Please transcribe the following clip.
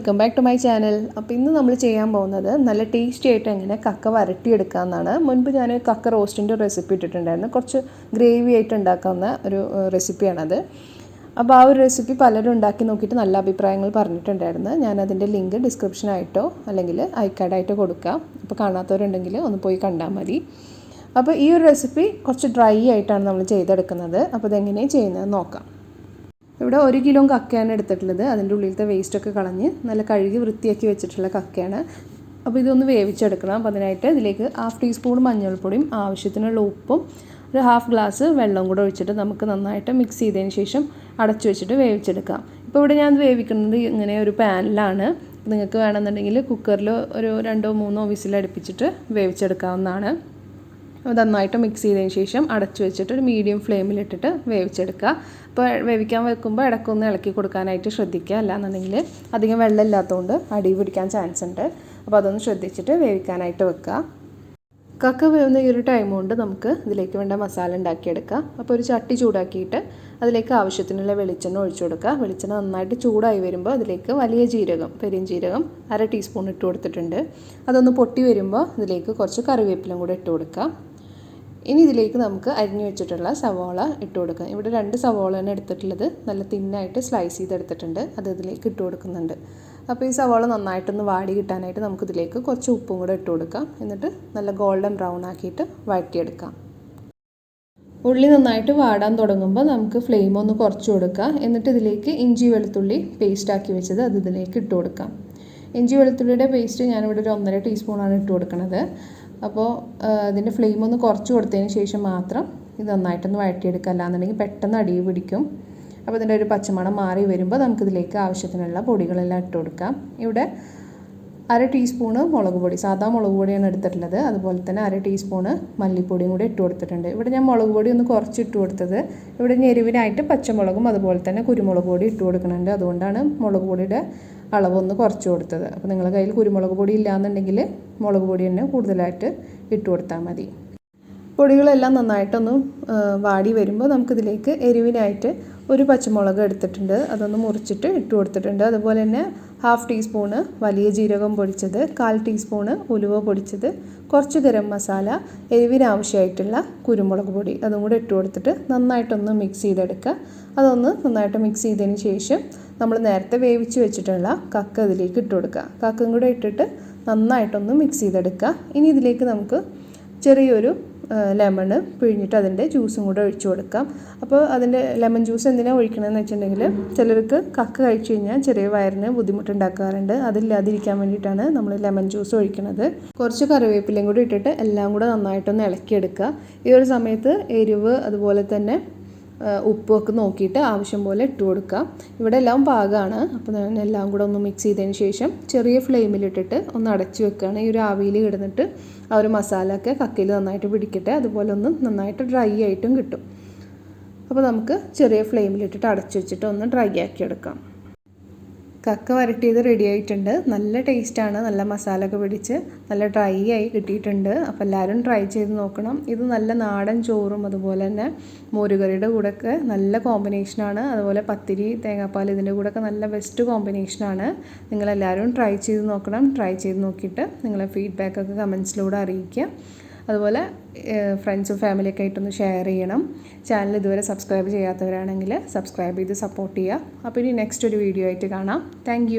Welcome back to my channel. അപ്പോൾ ഇന്ന് നമ്മൾ ചെയ്യാൻ പോകുന്നത് നല്ല ടേസ്റ്റി ആയിട്ട് എങ്ങനെ കക്ക വരട്ടിയെടുക്കാമെന്നാണ്. മുൻപ് ഞാൻ കക്ക റോസ്റ്റിൻ്റെ റെസിപ്പി ഇട്ടിട്ടുണ്ടായിരുന്നു. കുറച്ച് ഗ്രേവി ആയിട്ട് ഉണ്ടാക്കാവുന്ന ഒരു റെസിപ്പിയാണത്. അപ്പോൾ ആ ഒരു റെസിപ്പി പലരും ഉണ്ടാക്കി നോക്കിയിട്ട് നല്ല അഭിപ്രായങ്ങൾ പറഞ്ഞിട്ടുണ്ടായിരുന്നു. ഞാനതിൻ്റെ ലിങ്ക് ഡിസ്ക്രിപ്ഷനായിട്ടോ അല്ലെങ്കിൽ ഐക്കാർഡായിട്ടോ കൊടുക്കാം. അപ്പോൾ കാണാത്തവരുണ്ടെങ്കിൽ ഒന്ന് പോയി കണ്ടാൽ മതി. അപ്പോൾ ഈ ഒരു റെസിപ്പി കുറച്ച് ഡ്രൈ ആയിട്ടാണ് നമ്മൾ ചെയ്തെടുക്കുന്നത്. അപ്പോൾ ഇതെങ്ങനെയാണ് ചെയ്യുന്നത് നോക്കാം. ഇവിടെ 1 കിലോ കക്കയാണ് എടുത്തിട്ടുള്ളത്. അതിൻ്റെ ഉള്ളിലത്തെ വേസ്റ്റൊക്കെ കളഞ്ഞ് നല്ല കഴുകി വൃത്തിയാക്കി വെച്ചിട്ടുള്ള കക്കയാണ്. അപ്പോൾ ഇതൊന്ന് വേവിച്ചെടുക്കണം. അപ്പോൾ അതിനായിട്ട് ഇതിലേക്ക് 1/2 ടീസ്പൂൺ മഞ്ഞൾപ്പൊടിയും ആവശ്യത്തിനുള്ള ഉപ്പും ഒരു 1/2 ഗ്ലാസ് വെള്ളം കൂടെ ഒഴിച്ചിട്ട് നമുക്ക് നന്നായിട്ട് മിക്സ് ചെയ്തതിന് ശേഷം അടച്ചു വെച്ചിട്ട് വേവിച്ചെടുക്കാം. ഇപ്പോൾ ഇവിടെ ഞാൻ വേവിക്കുന്നത് ഇങ്ങനെ ഒരു പാനിലാണ്. നിങ്ങൾക്ക് വേണമെന്നുണ്ടെങ്കിൽ കുക്കറിൽ ഒരു 2-3 വിസിലടുപ്പിച്ചിട്ട് വേവിച്ചെടുക്കാവുന്നതാണ്. അത് നന്നായിട്ട് മിക്സ് ചെയ്തതിന് ശേഷം അടച്ചു വെച്ചിട്ട് ഒരു മീഡിയം ഫ്ലെയിമിലിട്ടിട്ട് വേവിച്ചെടുക്കുക. അപ്പോൾ വേവിക്കാൻ വെക്കുമ്പോൾ ഇടയ്ക്കൊന്ന് ഇളക്കി കൊടുക്കാനായിട്ട് ശ്രദ്ധിക്കുക. അല്ലാന്നുണ്ടെങ്കിൽ അധികം വെള്ളം ഇല്ലാത്തതുകൊണ്ട് അടി പിടിക്കാൻ ചാൻസ് ഉണ്ട്. അപ്പോൾ അതൊന്ന് ശ്രദ്ധിച്ചിട്ട് വേവിക്കാനായിട്ട് വെക്കുക. കക്ക വേവുന്ന ഈ ഒരു ടൈം കൊണ്ട് നമുക്ക് ഇതിലേക്ക് വേണ്ട മസാല ഉണ്ടാക്കിയെടുക്കാം. അപ്പോൾ ഒരു ചട്ടി ചൂടാക്കിയിട്ട് അതിലേക്ക് ആവശ്യത്തിനുള്ള വെളിച്ചെണ്ണ ഒഴിച്ചു കൊടുക്കുക. വെളിച്ചെണ്ണ നന്നായിട്ട് ചൂടായി വരുമ്പോൾ അതിലേക്ക് വലിയ ജീരകം, പെരുംജീരകം 1/2 ടീസ്പൂൺ ഇട്ട് കൊടുത്തിട്ടുണ്ട്. അതൊന്ന് പൊട്ടി വരുമ്പോൾ ഇതിലേക്ക് കുറച്ച് കറിവേപ്പിലും കൂടെ ഇട്ട് കൊടുക്കുക. ഇനി ഇതിലേക്ക് നമുക്ക് അരിഞ്ഞു വെച്ചിട്ടുള്ള സവോള ഇട്ട് കൊടുക്കാം. ഇവിടെ 2 സവോളയാണ് എടുത്തിട്ടുള്ളത്. നല്ല തിന്നായിട്ട് സ്ലൈസ് ചെയ്തെടുത്തിട്ടുണ്ട്. അത് ഇതിലേക്ക് ഇട്ട് കൊടുക്കുന്നുണ്ട്. അപ്പോൾ ഈ സവോള നന്നായിട്ടൊന്ന് വാടി കിട്ടാനായിട്ട് നമുക്കിതിലേക്ക് കുറച്ച് ഉപ്പും കൂടെ ഇട്ട് കൊടുക്കാം. എന്നിട്ട് നല്ല ഗോൾഡൻ ബ്രൗൺ ആക്കിയിട്ട് വഴറ്റിയെടുക്കാം. ഉള്ളി നന്നായിട്ട് വാടാൻ തുടങ്ങുമ്പോൾ നമുക്ക് ഫ്ലെയിം ഒന്ന് കുറച്ച് കൊടുക്കാം. എന്നിട്ട് ഇതിലേക്ക് ഇഞ്ചി വെളുത്തുള്ളി പേസ്റ്റ് ആക്കി വെച്ചത് അത് ഇതിലേക്ക് ഇട്ട് കൊടുക്കാം. ഇഞ്ചി വെളുത്തുള്ളിയുടെ പേസ്റ്റ് ഞാനിവിടെ ഒരു 1.5 ടീസ്പൂണാണ് ഇട്ട് കൊടുക്കുന്നത്. അപ്പോൾ ഇതിൻ്റെ ഫ്ലെയിം ഒന്ന് കുറച്ച് കൊടുത്തതിന് ശേഷം മാത്രം ഇത് നന്നായിട്ടൊന്ന് വഴറ്റിയെടുക്കുക. അല്ലാന്നുണ്ടെങ്കിൽ പെട്ടെന്ന് അടി പിടിക്കും. അപ്പോൾ ഇതിൻ്റെ ഒരു പച്ചമണം മാറി വരുമ്പോൾ നമുക്കിതിലേക്ക് ആവശ്യത്തിനുള്ള പൊടികളെല്ലാം ഇട്ട് കൊടുക്കാം. ഇവിടെ 1/2 ടീസ്പൂണ് മുളക് പൊടി, സാധാ മുളക് പൊടിയാണ് എടുത്തിട്ടുള്ളത്. അതുപോലെ തന്നെ 1/2 ടീസ്പൂണ് മല്ലിപ്പൊടിയും കൂടി ഇട്ട് കൊടുത്തിട്ടുണ്ട്. ഇവിടെ ഞാൻ മുളക് പൊടി ഒന്ന് കുറച്ച് ഇട്ട് കൊടുത്തത്. ഇവിടെ എരിവിനായിട്ട് പച്ചമുളകും അതുപോലെ തന്നെ കുരുമുളക് പൊടി ഇട്ട് കൊടുക്കുന്നുണ്ട്. അതുകൊണ്ടാണ് മുളക് പൊടിയുടെ അളവൊന്ന് കുറച്ച് കൊടുത്തത്. അപ്പോൾ നിങ്ങളുടെ കയ്യിൽ കുരുമുളക് പൊടി ഇല്ലയെന്നുണ്ടെങ്കിൽ മുളക് പൊടി തന്നെ കൂടുതലായിട്ട് ഇട്ട് കൊടുത്താൽ മതി. പൊടികളെല്ലാം നന്നായിട്ടൊന്ന് വാടി വരുമ്പോൾ നമുക്കിതിലേക്ക് എരിവിനായിട്ട് ഒരു പച്ചമുളക് എടുത്തിട്ടുണ്ട്. അതൊന്ന് മുറിച്ചിട്ട് ഇട്ട് കൊടുത്തിട്ടുണ്ട്. അതുപോലെ തന്നെ 1/2 ടീസ്പൂണ് വലിയ ജീരകം പൊടിച്ചത്, 1/4 ടീസ്പൂണ് ഉലുവ പൊടിച്ചത്, കുറച്ച് ഗരം മസാല, എരിവിനാവശ്യമായിട്ടുള്ള കുരുമുളക് പൊടി അതും കൂടെ ഇട്ട് കൊടുത്തിട്ട് നന്നായിട്ടൊന്ന് മിക്സ് ചെയ്തെടുക്കുക. അതൊന്ന് നന്നായിട്ട് മിക്സ് ചെയ്തതിന് ശേഷം നമ്മൾ നേരത്തെ വേവിച്ച് വെച്ചിട്ടുള്ള കക്ക ഇതിലേക്ക് ഇട്ട് കൊടുക്കുക. കക്കയും കൂടെ ഇട്ടിട്ട് നന്നായിട്ടൊന്ന് മിക്സ് ചെയ്തെടുക്കുക. ഇനി ഇതിലേക്ക് നമുക്ക് ചെറിയൊരു ലെമണ് പിഴിഞ്ഞിട്ട് അതിൻ്റെ ജ്യൂസും കൂടെ ഒഴിച്ചു കൊടുക്കാം. അപ്പോൾ അതിൻ്റെ ലെമൺ ജ്യൂസ് എന്തിനാണ് ഒഴിക്കണമെന്ന് വെച്ചിട്ടുണ്ടെങ്കിൽ ചിലർക്ക് കക്ക കഴിച്ചു കഴിഞ്ഞാൽ ചെറിയ വയറിന് ബുദ്ധിമുട്ടുണ്ടാക്കാറുണ്ട്. അതില്ലാതിരിക്കാൻ വേണ്ടിയിട്ടാണ് നമ്മൾ ലെമൺ ജ്യൂസ് ഒഴിക്കുന്നത്. കുറച്ച് കറിവേപ്പിലയും കൂടി ഇട്ടിട്ട് എല്ലാം കൂടെ നന്നായിട്ടൊന്ന് ഇളക്കിയെടുക്കുക. ഈ ഒരു സമയത്ത് എരിവ് അതുപോലെ തന്നെ ഉപ്പൊക്കെ നോക്കിയിട്ട് ആവശ്യം പോലെ ഇട്ട് കൊടുക്കുക. ഇവിടെ എല്ലാം പാകമാണ്. അപ്പോൾ ഞാൻ എല്ലാം കൂടെ ഒന്ന് മിക്സ് ചെയ്തതിന് ശേഷം ചെറിയ ഫ്ലെയിമിലിട്ടിട്ട് ഒന്ന് അടച്ചു വെക്കുകയാണ്. ഈ ഒരു ആവിയിൽ കിടന്നിട്ട് ആ ഒരു മസാല ഒക്കെ കക്കയിൽ നന്നായിട്ട് പിടിക്കട്ടെ. അതുപോലെ ഒന്ന് നന്നായിട്ട് ഡ്രൈ ആയിട്ടും കിട്ടും. അപ്പോൾ നമുക്ക് ചെറിയ ഫ്ലെയിമിലിട്ടിട്ട് അടച്ചു വെച്ചിട്ട് ഒന്ന് ഡ്രൈ ആക്കി എടുക്കാം. കക്ക വരട്ടിയത് റെഡി ആയിട്ടുണ്ട്. നല്ല ടേസ്റ്റാണ്. നല്ല മസാല ഒക്കെ പിടിച്ച് നല്ല ഡ്രൈ ആയി കിട്ടിയിട്ടുണ്ട്. അപ്പോൾ എല്ലാവരും ട്രൈ ചെയ്ത് നോക്കണം. ഇത് നല്ല നാടൻ ചോറും അതുപോലെ തന്നെ മോരുകറിയുടെ കൂടെയൊക്കെ നല്ല കോമ്പിനേഷനാണ്. അതുപോലെ പത്തിരി, തേങ്ങാപ്പാൽ ഇതിൻ്റെ കൂടെയൊക്കെ നല്ല ബെസ്റ്റ് കോമ്പിനേഷനാണ്. നിങ്ങളെല്ലാവരും ട്രൈ ചെയ്ത് നോക്കണം. ട്രൈ ചെയ്ത് നോക്കിയിട്ട് നിങ്ങളെ ഫീഡ്ബാക്കൊക്കെ കമൻസിലൂടെ അറിയിക്കുക. അതുപോലെ ഫ്രണ്ട്സും ഫാമിലിയൊക്കെ ആയിട്ടൊന്ന് ഷെയർ ചെയ്യണം. ചാനൽ ഇതുവരെ സബ്സ്ക്രൈബ് ചെയ്യാത്തവരാണെങ്കിൽ സബ്സ്ക്രൈബ് ചെയ്ത് സപ്പോർട്ട് ചെയ്യുക. അപ്പോൾ ഇനി നെക്സ്റ്റ് ഒരു വീഡിയോ ആയിട്ട് കാണാം. താങ്ക്